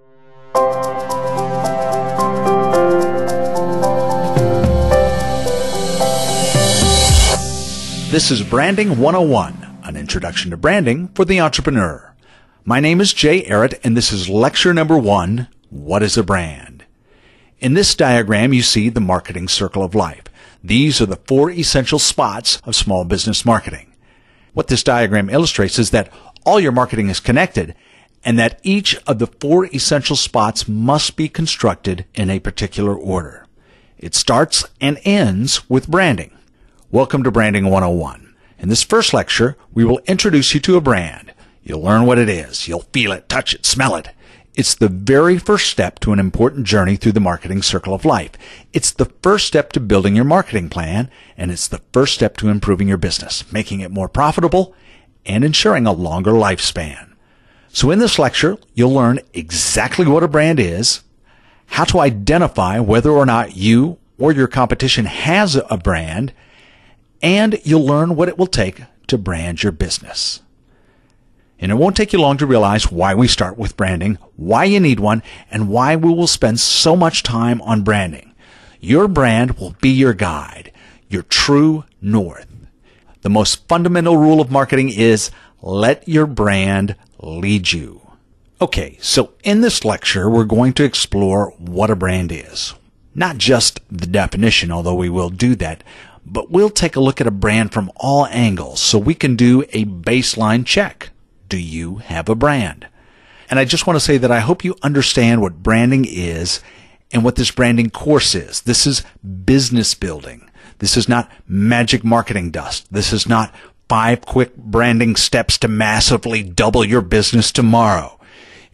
This is Branding 101, an introduction to branding for the entrepreneur. My name is Jay Arrett, and this is lecture number 1, What is a Brand? In this diagram, you see the marketing circle of life. These are the 4 essential spots of small business marketing. What this diagram illustrates is that all your marketing is connected, and that each of the 4 essential spots must be constructed in a particular order. It starts and ends with branding. Welcome to Branding 101. In this first lecture, we will introduce you to a brand. You'll learn what it is. You'll feel it, touch it, smell it. It's the very first step to an important journey through the marketing circle of life. It's the first step to building your marketing plan, and it's the first step to improving your business, making it more profitable, and ensuring a longer lifespan. So in this lecture, you'll learn exactly what a brand is, how to identify whether or not you or your competition has a brand, and you'll learn what it will take to brand your business. And it won't take you long to realize why we start with branding, why you need one, and why we will spend so much time on branding. Your brand will be your guide, your true north. The most fundamental rule of marketing is let your brand lead you. Okay, so in this lecture, we're going to explore what a brand is. Not just the definition, although we will do that, but we'll take a look at a brand from all angles so we can do a baseline check. Do you have a brand? And I just want to say that I hope you understand what branding is and what this branding course is. This is business building. This is not magic marketing dust. This is not 5 quick branding steps to massively double your business tomorrow.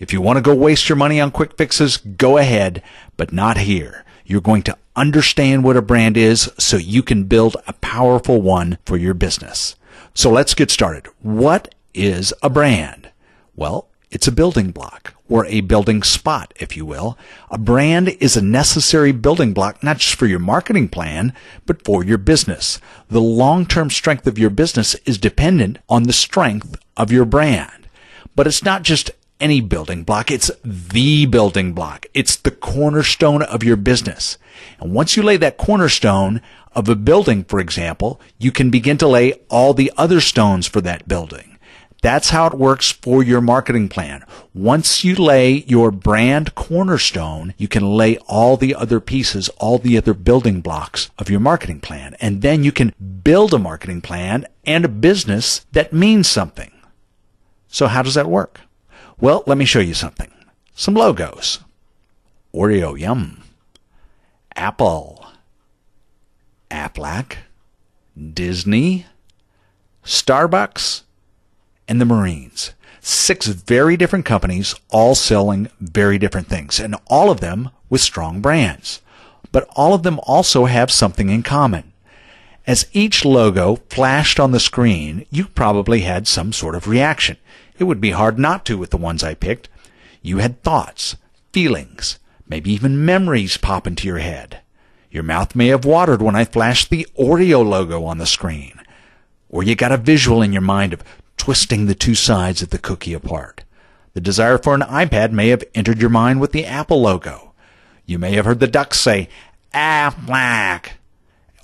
If you want to go waste your money on quick fixes, go ahead, but not here. You're going to understand what a brand is so you can build a powerful one for your business. So let's get started. What is a brand? Well, it's a building block, or a building spot, if you will. A brand is a necessary building block, not just for your marketing plan, but for your business. The long-term strength of your business is dependent on the strength of your brand. But it's not just any building block, it's the building block. It's the cornerstone of your business. And once you lay that cornerstone of a building, for example, you can begin to lay all the other stones for that building. That's how it works for your marketing plan. Once you lay your brand cornerstone, you can lay all the other pieces, all the other building blocks of your marketing plan. And then you can build a marketing plan and a business that means something. So how does that work? Well, let me show you something. Some logos. Oreo Yum. Apple. Aflac. Disney. Starbucks. And the Marines. 6 very different companies, all selling very different things, and all of them with strong brands. But all of them also have something in common. As each logo flashed on the screen, you probably had some sort of reaction. It would be hard not to with the ones I picked. You had thoughts, feelings, maybe even memories pop into your head. Your mouth may have watered when I flashed the Oreo logo on the screen. Or you got a visual in your mind of twisting the 2 sides of the cookie apart. The desire for an iPad may have entered your mind with the Apple logo. You may have heard the ducks say, Aflac.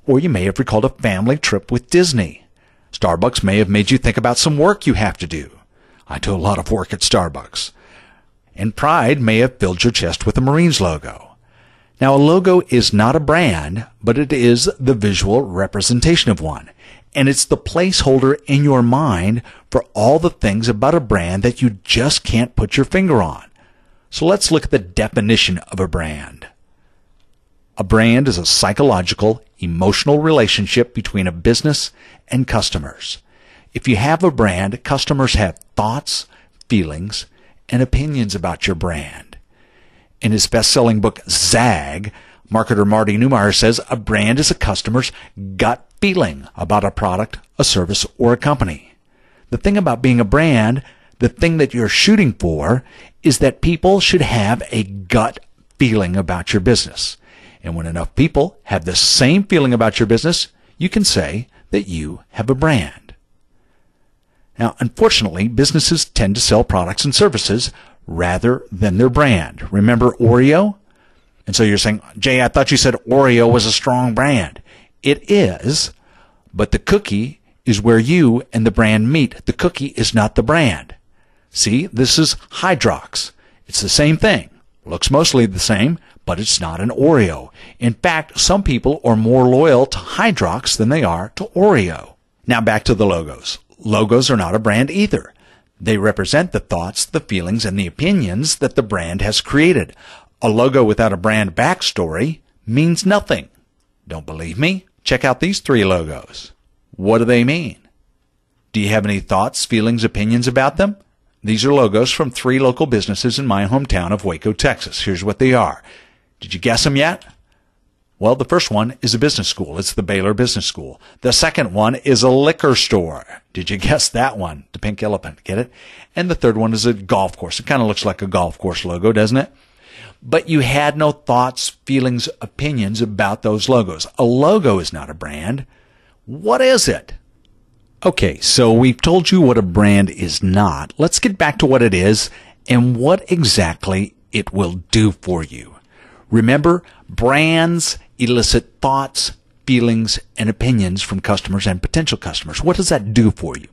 Or you may have recalled a family trip with Disney. Starbucks may have made you think about some work you have to do. I do a lot of work at Starbucks. And pride may have filled your chest with a Marines logo. Now, a logo is not a brand, but it is the visual representation of one. And it's the placeholder in your mind for all the things about a brand that you just can't put your finger on. So let's look at the definition of a brand. A brand is a psychological, emotional relationship between a business and customers. If you have a brand, customers have thoughts, feelings, and opinions about your brand. In his best-selling book, Zag, marketer Marty Neumeier says a brand is a customer's gut feeling about a product, a service, or a company. The thing about being a brand, the thing that you're shooting for, is that people should have a gut feeling about your business. And when enough people have the same feeling about your business, you can say that you have a brand. Now, unfortunately, businesses tend to sell products and services rather than their brand. Remember Oreo? And so you're saying, Jay, I thought you said Oreo was a strong brand. It is, but the cookie is where you and the brand meet. The cookie is not the brand. See, this is Hydrox. It's the same thing. Looks mostly the same, but it's not an Oreo. In fact, some people are more loyal to Hydrox than they are to Oreo. Now back to the logos. Logos are not a brand either. They represent the thoughts, the feelings, and the opinions that the brand has created. A logo without a brand backstory means nothing. Don't believe me? Check out these 3 logos. What do they mean? Do you have any thoughts, feelings, opinions about them? These are logos from 3 local businesses in my hometown of Waco, Texas. Here's what they are. Did you guess them yet? Well, the first one is a business school. It's the Baylor Business School. The second one is a liquor store. Did you guess that one? The pink elephant. Get it? And the third one is a golf course. It kind of looks like a golf course logo, doesn't it? But you had no thoughts, feelings, opinions about those logos. A logo is not a brand. What is it? Okay, so we've told you what a brand is not. Let's get back to what it is and what exactly it will do for you. Remember, brands elicit thoughts, feelings, and opinions from customers and potential customers. What does that do for you?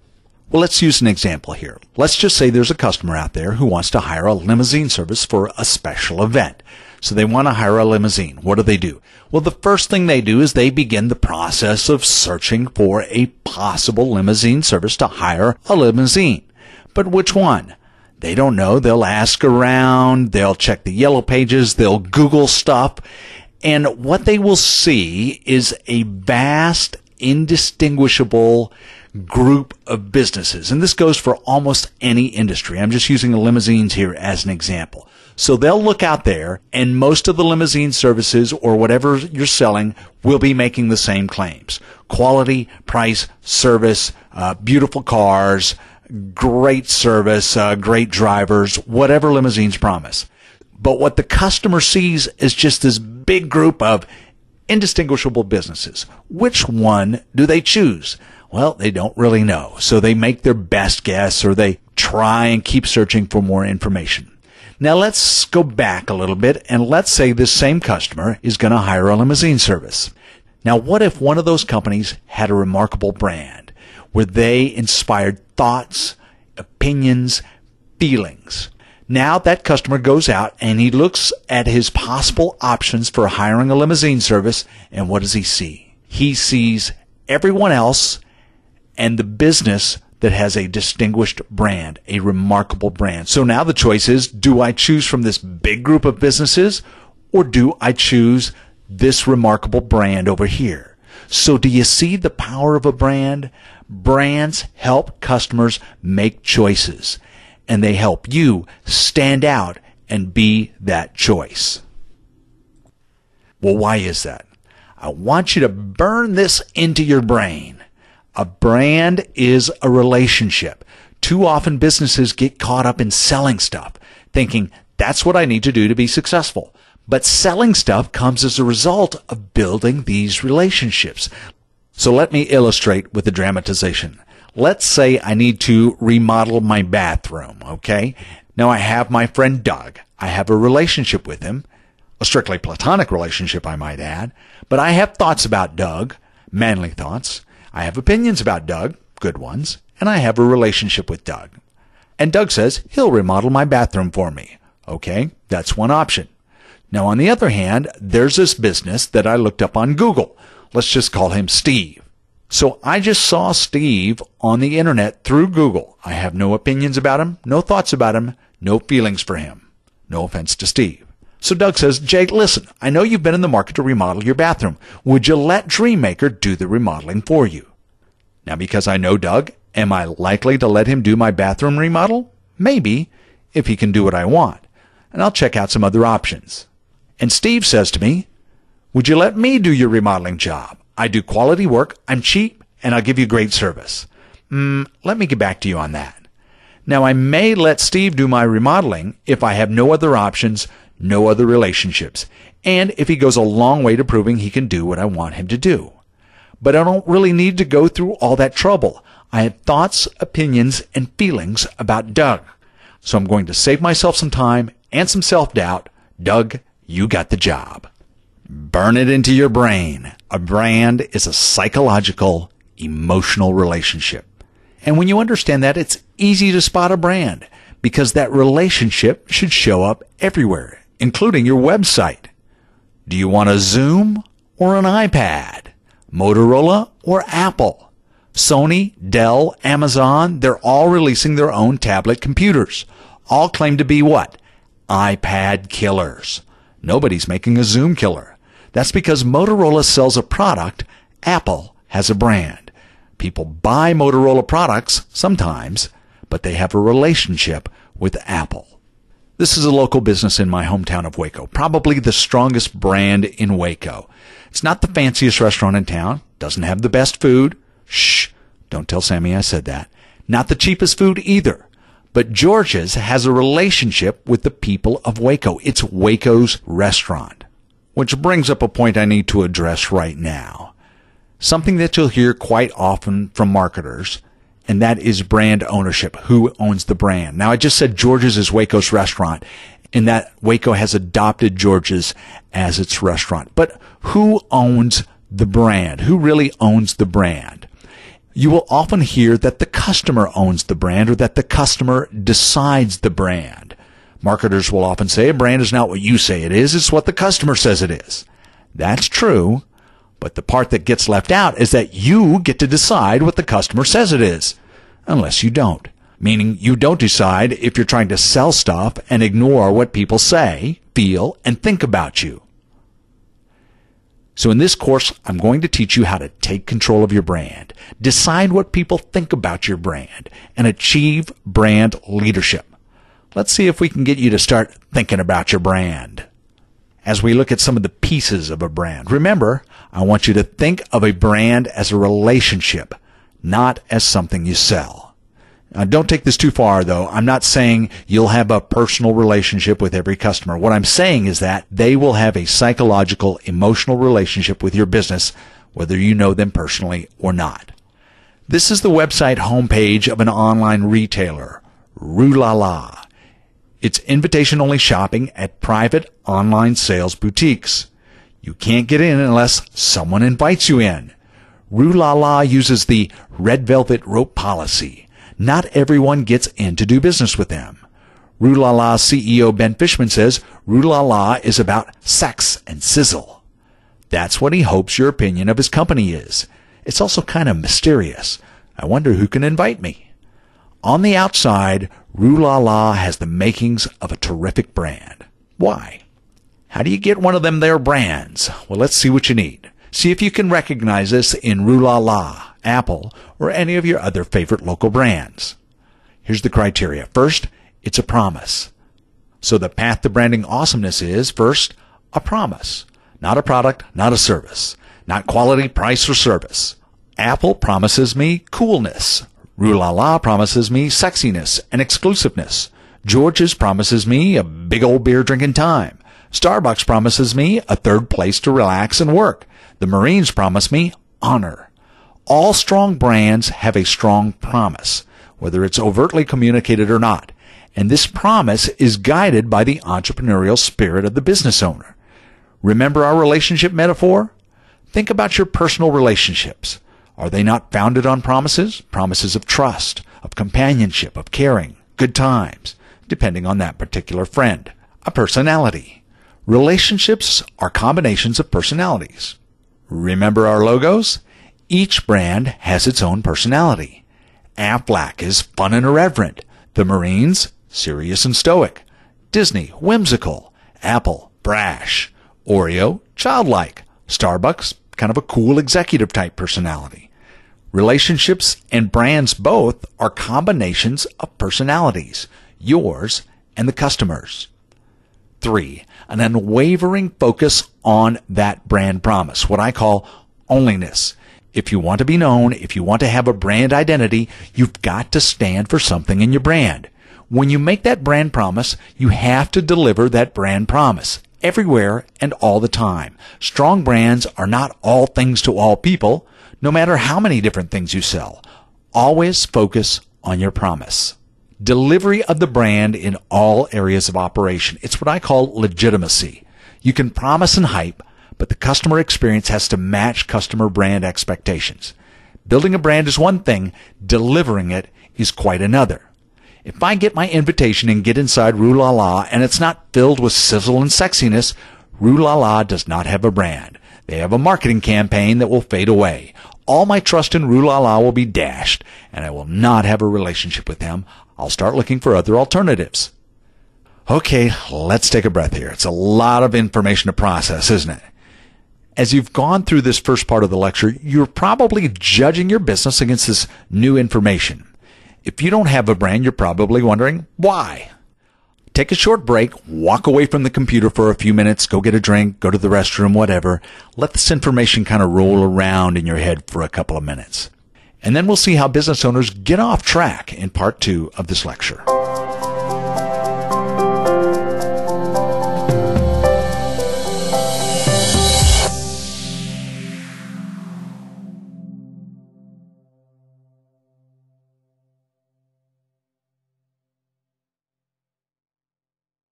Well, let's use an example here. Let's just say there's a customer out there who wants to hire a limousine service for a special event. So they want to hire a limousine. What do? Well, the first thing they do is they begin the process of searching for a possible limousine service to hire a limousine. But which one? They don't know. They'll ask around. They'll check the yellow pages. They'll Google stuff. And what they will see is a vast, indistinguishable group of businesses. And this goes for almost any industry. I'm just using the limousines here as an example. So they'll look out there, and most of the limousine services or whatever you're selling will be making the same claims. Quality, price, service, beautiful cars, great service, great drivers, whatever limousines promise. But what the customer sees is just this big group of indistinguishable businesses. Which one do they choose? Well, they don't really know. So they make their best guess, or they try and keep searching for more information. Now let's go back a little bit, and let's say this same customer is going to hire a limousine service. Now what if one of those companies had a remarkable brand where they inspired thoughts, opinions, feelings? Now that customer goes out and he looks at his possible options for hiring a limousine service, and what does he see? He sees everyone else and the business that has a distinguished brand, a remarkable brand. So now the choice is, do I choose from this big group of businesses, or do I choose this remarkable brand over here? So do you see the power of a brand? Brands help customers make choices, and they help you stand out and be that choice. Well, why is that? I want you to burn this into your brain. A brand is a relationship. Too often businesses get caught up in selling stuff, thinking that's what I need to do to be successful. But selling stuff comes as a result of building these relationships. So let me illustrate with a dramatization. Let's say I need to remodel my bathroom, okay? Now I have my friend Doug. I have a relationship with him, a strictly platonic relationship, I might add. But I have thoughts about Doug, manly thoughts. I have opinions about Doug, good ones, and I have a relationship with Doug. And Doug says he'll remodel my bathroom for me. Okay, that's one option. Now, on the other hand, there's this business that I looked up on Google. Let's just call him Steve. So I just saw Steve on the internet through Google. I have no opinions about him, no thoughts about him, no feelings for him. No offense to Steve. So Doug says, Jay, listen, I know you've been in the market to remodel your bathroom. Would you let Dreammaker do the remodeling for you? Now, because I know Doug, am I likely to let him do my bathroom remodel? Maybe, if he can do what I want. And I'll check out some other options. And Steve says to me, would you let me do your remodeling job? I do quality work, I'm cheap, and I'll give you great service. Let me get back to you on that. Now, I may let Steve do my remodeling if I have no other options, no other relationships, and if he goes a long way to proving he can do what I want him to do. But I don't really need to go through all that trouble. I have thoughts, opinions, and feelings about Doug. So I'm going to save myself some time and some self-doubt. Doug, you got the job. Burn it into your brain. A brand is a psychological, emotional relationship. And when you understand that, it's easy to spot a brand because that relationship should show up everywhere, including your website. Do you want a Zoom or an iPad? Motorola or Apple? Sony, Dell, Amazon, they're all releasing their own tablet computers. All claim to be what? iPad killers. Nobody's making a Zoom killer. That's because Motorola sells a product, Apple has a brand. People buy Motorola products sometimes, but they have a relationship with Apple. This is a local business in my hometown of Waco, probably the strongest brand in Waco. It's not the fanciest restaurant in town, doesn't have the best food. Shh, don't tell Sammy I said that. Not the cheapest food either. But George's has a relationship with the people of Waco. It's Waco's restaurant. Which brings up a point I need to address right now. Something that you'll hear quite often from marketers, and that is brand ownership. Who owns the brand? Now, I just said George's is Waco's restaurant, and that Waco has adopted George's as its restaurant. But who owns the brand? Who really owns the brand? You will often hear that the customer owns the brand or that the customer decides the brand. Marketers will often say a brand is not what you say it is, it's what the customer says it is. That's true, but the part that gets left out is that you get to decide what the customer says it is, unless you don't. Meaning you don't decide if you're trying to sell stuff and ignore what people say, feel, and think about you. So in this course, I'm going to teach you how to take control of your brand, decide what people think about your brand, and achieve brand leadership. Let's see if we can get you to start thinking about your brand. As we look at some of the pieces of a brand, remember, I want you to think of a brand as a relationship, not as something you sell. Now, don't take this too far, though. I'm not saying you'll have a personal relationship with every customer. What I'm saying is that they will have a psychological, emotional relationship with your business, whether you know them personally or not. This is the website homepage of an online retailer, Rue La La. It's invitation-only shopping at private online sales boutiques. You can't get in unless someone invites you in. Rue La La uses the red velvet rope policy. Not everyone gets in to do business with them. Rue La La CEO Ben Fishman says Rue La La is about sex and sizzle. That's what he hopes your opinion of his company is. It's also kind of mysterious. I wonder who can invite me. On the outside, Rue La La has the makings of a terrific brand. Why? How do you get one of them there brands? Well, let's see what you need. See if you can recognize this in Rue La La, Apple, or any of your other favorite local brands. Here's the criteria. First, it's a promise. So the path to branding awesomeness is, first, a promise. Not a product, not a service. Not quality, price, or service. Apple promises me coolness. Rue La La promises me sexiness and exclusiveness. George's promises me a big old beer drinking time. Starbucks promises me a third place to relax and work. The Marines promise me honor. All strong brands have a strong promise, whether it's overtly communicated or not. And this promise is guided by the entrepreneurial spirit of the business owner. Remember our relationship metaphor? Think about your personal relationships. Are they not founded on promises? Promises of trust, of companionship, of caring, good times, depending on that particular friend. A personality. Relationships are combinations of personalities. Remember our logos? Each brand has its own personality. Aflac is fun and irreverent. The Marines, serious and stoic. Disney, whimsical. Apple, brash. Oreo, childlike. Starbucks, kind of a cool executive type personality. Relationships and brands both are combinations of personalities, yours and the customer's. 3, an unwavering focus on that brand promise, what I call onlyness. If you want to be known, if you want to have a brand identity, you've got to stand for something in your brand. When you make that brand promise, you have to deliver that brand promise everywhere and all the time. Strong brands are not all things to all people, no matter how many different things you sell. Always focus on your promise. Delivery of the brand in all areas of operation. It's what I call legitimacy. You can promise and hype, but the customer experience has to match customer brand expectations. Building a brand is one thing, delivering it is quite another. If I get my invitation and get inside Rue La La and it's not filled with sizzle and sexiness, Rue La La does not have a brand. They have a marketing campaign that will fade away. All my trust in Rue La La will be dashed, and I will not have a relationship with them. I'll start looking for other alternatives. Okay, let's take a breath here. It's a lot of information to process, isn't it? As you've gone through this first part of the lecture, you're probably judging your business against this new information. If you don't have a brand, you're probably wondering why. Take a short break, walk away from the computer for a few minutes, go get a drink, go to the restroom, whatever. Let this information kind of roll around in your head for a couple of minutes. And then we'll see how business owners get off track in part 2 of this lecture.